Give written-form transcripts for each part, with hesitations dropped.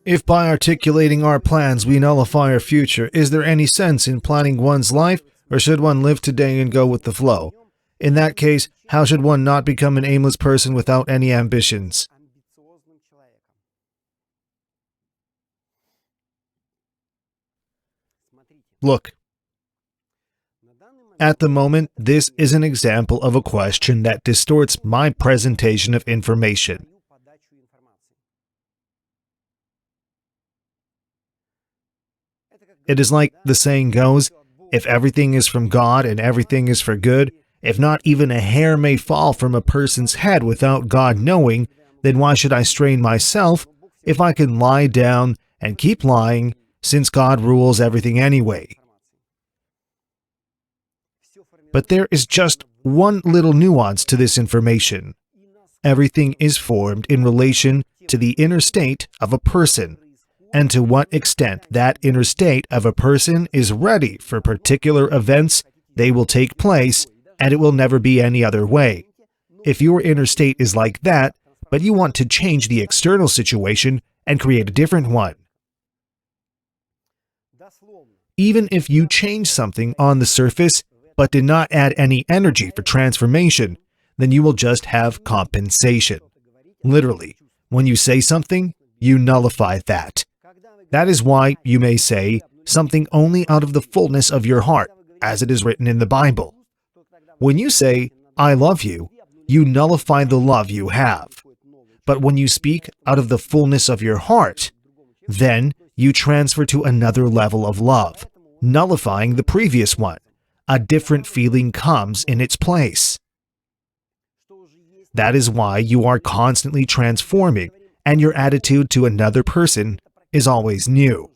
If by articulating our plans we nullify our future, is there any sense in planning one's life, or should one live today and go with the flow? In that case, how should one not become an aimless person without any ambitions? Look, at the moment, this is an example of a question that distorts my presentation of information. It is like the saying goes, if everything is from God and everything is for good, if not even a hair may fall from a person's head without God knowing, then why should I strain myself if I can lie down and keep lying, since God rules everything anyway? But there is just one little nuance to this information. Everything is formed in relation to the inner state of a person, and to what extent that inner state of a person is ready for particular events, they will take place, and it will never be any other way. If your inner state is like that, but you want to change the external situation and create a different one, even if you change something on the surface, but did not add any energy for transformation, then you will just have compensation. Literally, when you say something, you nullify that. That is why you may say something only out of the fullness of your heart, as it is written in the Bible. When you say, I love you, you nullify the love you have. But when you speak out of the fullness of your heart, then you transfer to another level of love, nullifying the previous one. A different feeling comes in its place. That is why you are constantly transforming, and your attitude to another person is always new.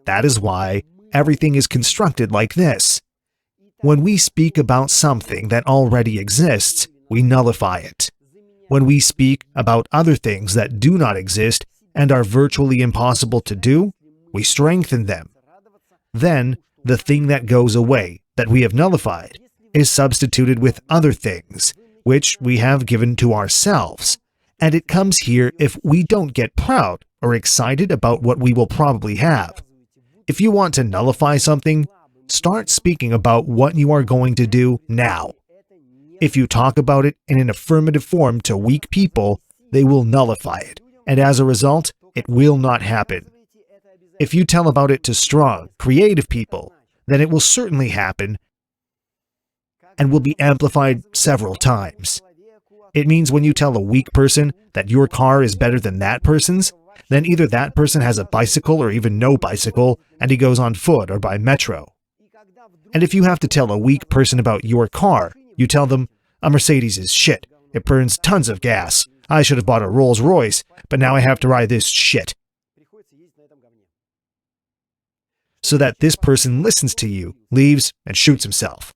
That is why everything is constructed like this. When we speak about something that already exists, we nullify it. When we speak about other things that do not exist and are virtually impossible to do, we strengthen them. Then, the thing that goes away, that we have nullified, is substituted with other things, which we have given to ourselves. And it comes here if we don't get proud or excited about what we will probably have. If you want to nullify something, start speaking about what you are going to do now. If you talk about it in an affirmative form to weak people, they will nullify it, and as a result, it will not happen. If you tell about it to strong, creative people, then it will certainly happen and will be amplified several times. It means when you tell a weak person that your car is better than that person's, then either that person has a bicycle or even no bicycle, and he goes on foot or by metro. And if you have to tell a weak person about your car, you tell them, a Mercedes is shit. It burns tons of gas. I should have bought a Rolls Royce, but now I have to ride this shit. So that this person listens to you, leaves, and shoots himself.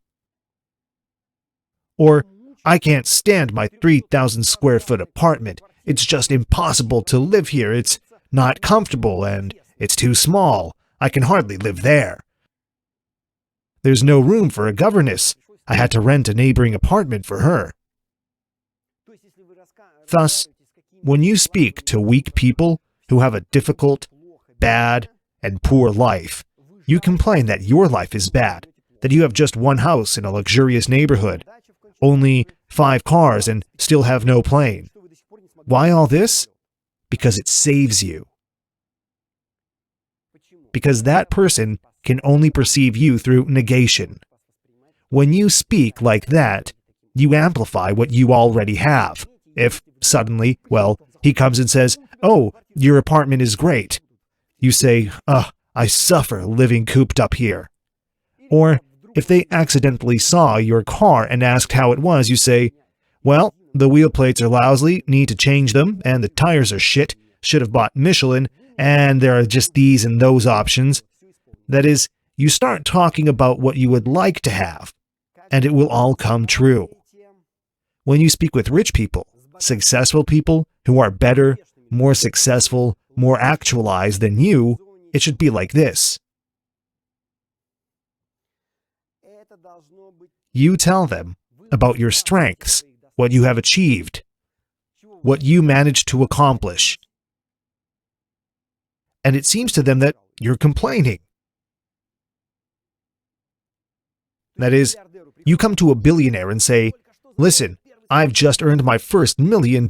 Or, I can't stand my 3,000 square foot apartment. It's just impossible to live here. It's not comfortable and it's too small. I can hardly live there. There's no room for a governess. I had to rent a neighboring apartment for her. Thus, when you speak to weak people who have a difficult, bad, and poor life, you complain that your life is bad, that you have just one house in a luxurious neighborhood, only 5 cars, and still have no plane. Why all this? Because it saves you. Because that person can only perceive you through negation. When you speak like that, you amplify what you already have. If suddenly, he comes and says, oh, your apartment is great, you say, I suffer living cooped up here. Or, if they accidentally saw your car and asked how it was, you say, well, the wheel plates are lousy, need to change them, and the tires are shit, should have bought Michelin, and there are just these and those options. That is, you start talking about what you would like to have, and it will all come true. When you speak with rich people, successful people who are better, more successful, more actualized than you, it should be like this. You tell them about your strengths, what you have achieved. what you managed to accomplish. And it seems to them that you're complaining. That is, you come to a billionaire and say, "Listen, I've just earned my first $1 million.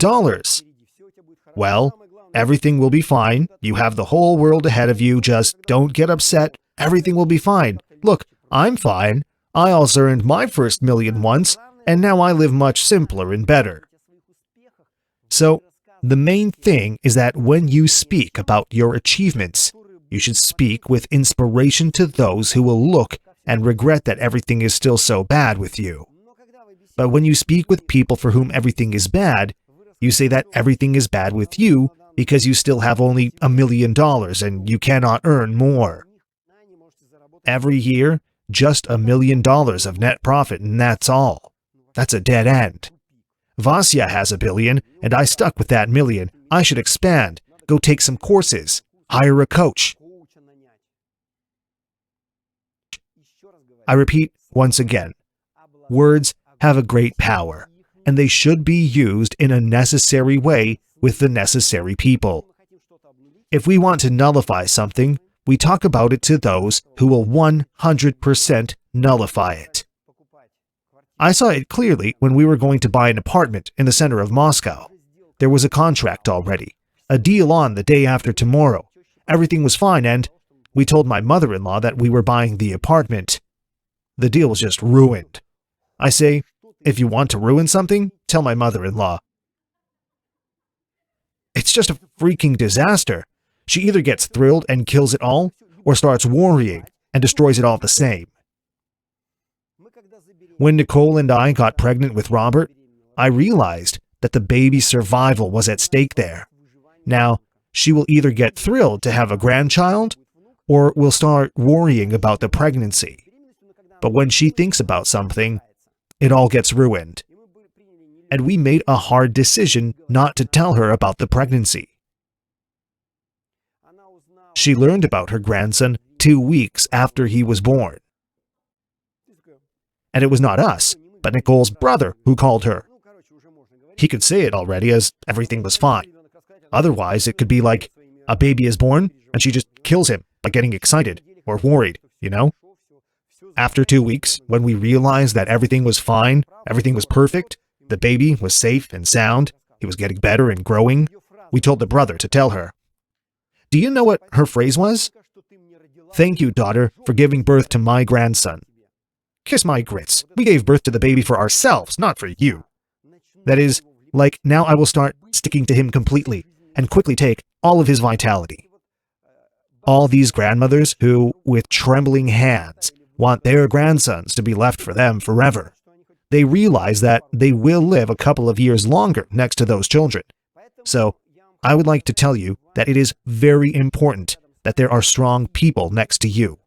Well, everything will be fine. You have the whole world ahead of you. Just don't get upset. Everything will be fine. Look, I'm fine. I also earned my first million once, and now I live much simpler and better." So, the main thing is that when you speak about your achievements, you should speak with inspiration to those who will look and regret that everything is still so bad with you. But when you speak with people for whom everything is bad, you say that everything is bad with you because you still have only $1 million and you cannot earn more. Every year, just $1 million of net profit, and that's all. That's a dead end. Vasya has $1 billion, and I stuck with that $1 million. I should expand, go take some courses, hire a coach. I repeat once again, words have a great power, and they should be used in a necessary way with the necessary people. If we want to nullify something, we talk about it to those who will 100% nullify it. I saw it clearly when we were going to buy an apartment in the center of Moscow. There was a contract already, a deal on the day after tomorrow. Everything was fine, and we told my mother-in-law that we were buying the apartment. The deal was just ruined. I say, if you want to ruin something, tell my mother-in-law. It's just a freaking disaster. She either gets thrilled and kills it all, or starts worrying and destroys it all the same. When Nicole and I got pregnant with Robert, I realized that the baby's survival was at stake there. Now, she will either get thrilled to have a grandchild, or will start worrying about the pregnancy. But when she thinks about something, it all gets ruined. And we made a hard decision not to tell her about the pregnancy. She learned about her grandson 2 weeks after he was born. And it was not us, but Nicole's brother who called her. He could say it already as everything was fine. Otherwise, it could be like a baby is born and she just kills him by getting excited or worried, you know? After 2 weeks, when we realized that everything was fine, everything was perfect, the baby was safe and sound, he was getting better and growing, we told the brother to tell her. Do you know what her phrase was? "Thank you, daughter, for giving birth to my grandson." Kiss my grits. We gave birth to the baby for ourselves, not for you. That is, like, now I will start sticking to him completely and quickly take all of his vitality. All these grandmothers who, with trembling hands, want their grandsons to be left for them forever. They realize that they will live a couple of years longer next to those children. So, I would like to tell you that it is very important that there are strong people next to you,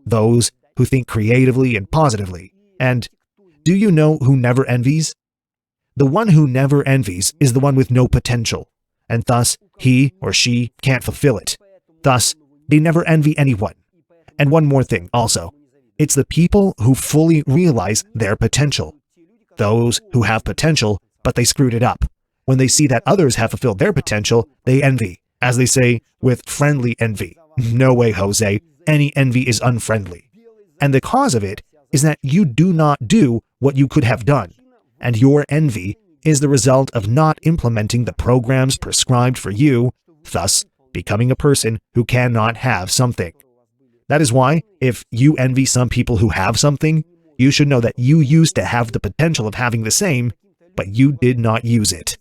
those who think creatively and positively. And do you know who never envies? The one who never envies is the one with no potential, and thus he or she can't fulfill it. Thus, they never envy anyone. And one more thing also. It's the people who fully realize their potential. Those who have potential, but they screwed it up. When they see that others have fulfilled their potential, they envy, as they say, with friendly envy. No way, Jose. Any envy is unfriendly. And the cause of it is that you do not do what you could have done. And your envy is the result of not implementing the programs prescribed for you, thus becoming a person who cannot have something. That is why, if you envy some people who have something, you should know that you used to have the potential of having the same, but you did not use it.